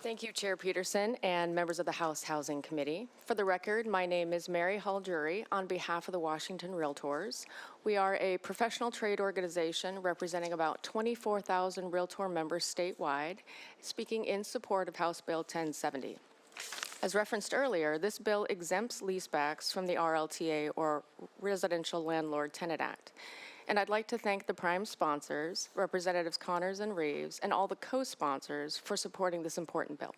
Thank you, Chair Peterson and members of the House Housing Committee. For the record, my name is Mary Hall-Jury on behalf of the Washington Realtors. We are a professional trade organization representing about 24,000 Realtor members statewide, speaking in support of House Bill 1070. As referenced earlier, this bill exempts leasebacks from the RLTA, or Residential Landlord-Tenant Act. And I'd like to thank the prime sponsors, Representatives Connors and Reeves, and all the co-sponsors for supporting this important bill.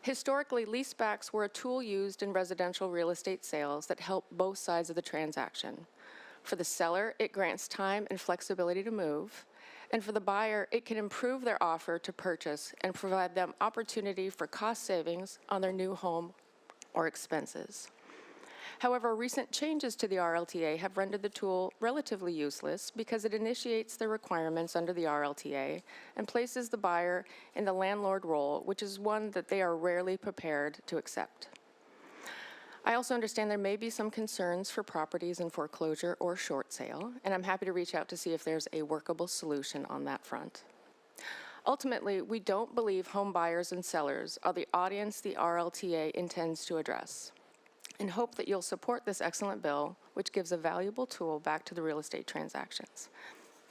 Historically, leasebacks were a tool used in residential real estate sales that helped both sides of the transaction. For the seller, it grants time and flexibility to move, and for the buyer, it can improve their offer to purchase and provide them opportunity for cost savings on their new home or expenses. However, recent changes to the RLTA have rendered the tool relatively useless because it initiates the requirements under the RLTA and places the buyer in the landlord role, which is one that they are rarely prepared to accept. I also understand there may be some concerns for properties in foreclosure or short sale, and I'm happy to reach out to see if there's a workable solution on that front. Ultimately, we don't believe home buyers and sellers are the audience the RLTA intends to address, and hope that you'll support this excellent bill, which gives a valuable tool back to the real estate transactions.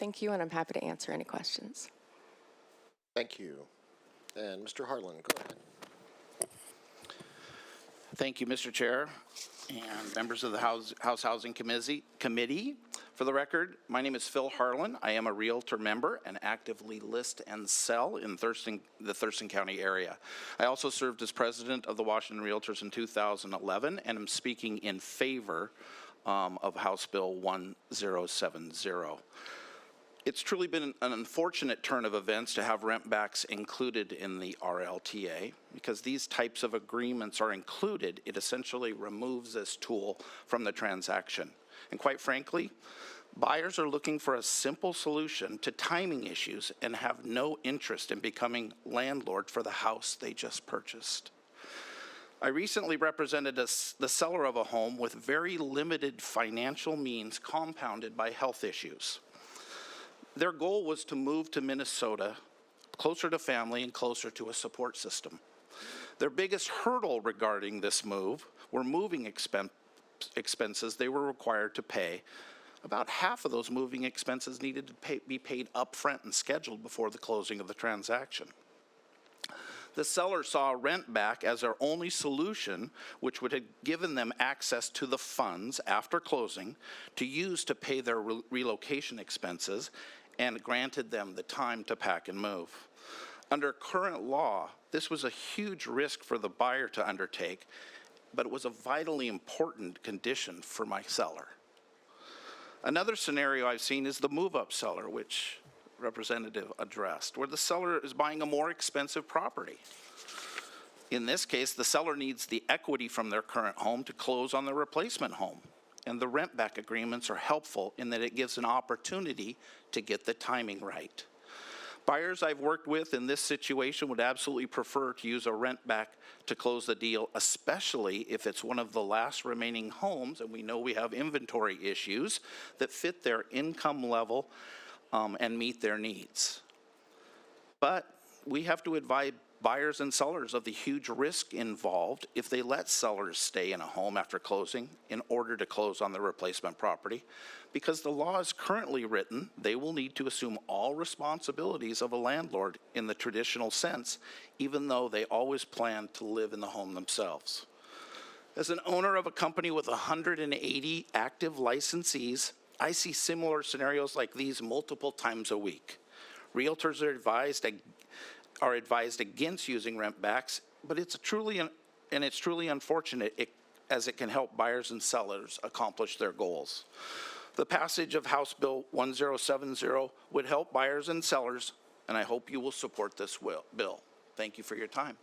Thank you, and I'm happy to answer any questions. Thank you. And Mr. Harlan, go ahead. Thank you, Mr. Chair and members of the House Housing Committee. For the record, my name is Phil Harlan. I am a Realtor member and actively list and sell in the Thurston County area. I also served as president of the Washington Realtors in 2011 and am speaking in favor of House Bill 1070. It's truly been an unfortunate turn of events to have rentbacks included in the RLTA. Because these types of agreements are included, it essentially removes this tool from the transaction. And quite frankly, buyers are looking for a simple solution to timing issues and have no interest in becoming landlord for the house they just purchased. I recently represented the seller of a home with very limited financial means compounded by health issues. Their goal was to move to Minnesota, closer to family and closer to a support system. Their biggest hurdle regarding this move were moving expenses they were required to pay. About half of those moving expenses needed to be paid upfront and scheduled before the closing of the transaction. The seller saw rent back as their only solution, which would have given them access to the funds after closing to use to pay their relocation expenses, and granted them the time to pack and move. Under current law, this was a huge risk for the buyer to undertake, but it was a vitally important condition for my seller. Another scenario I've seen is the move-up seller, which Representative addressed, where the seller is buying a more expensive property. In this case, the seller needs the equity from their current home to close on the replacement home. And the rent-back agreements are helpful in that it gives an opportunity to get the timing right. Buyers I've worked with in this situation would absolutely prefer to use a rent-back to close the deal, especially if it's one of the last remaining homes, and we know we have inventory issues, that fit their income level and meet their needs. But we have to advise buyers and sellers of the huge risk involved if they let sellers stay in a home after closing in order to close on the replacement property. Because the law is currently written, they will need to assume all responsibilities of a landlord in the traditional sense, even though they always plan to live in the home themselves. As an owner of a company with 180 active licensees, I see similar scenarios like these multiple times a week. Realtors are advised against using rentbacks, but it's truly unfortunate as it can help buyers and sellers accomplish their goals. The passage of House Bill 1070 would help buyers and sellers, and I hope you will support this bill. Thank you for your time.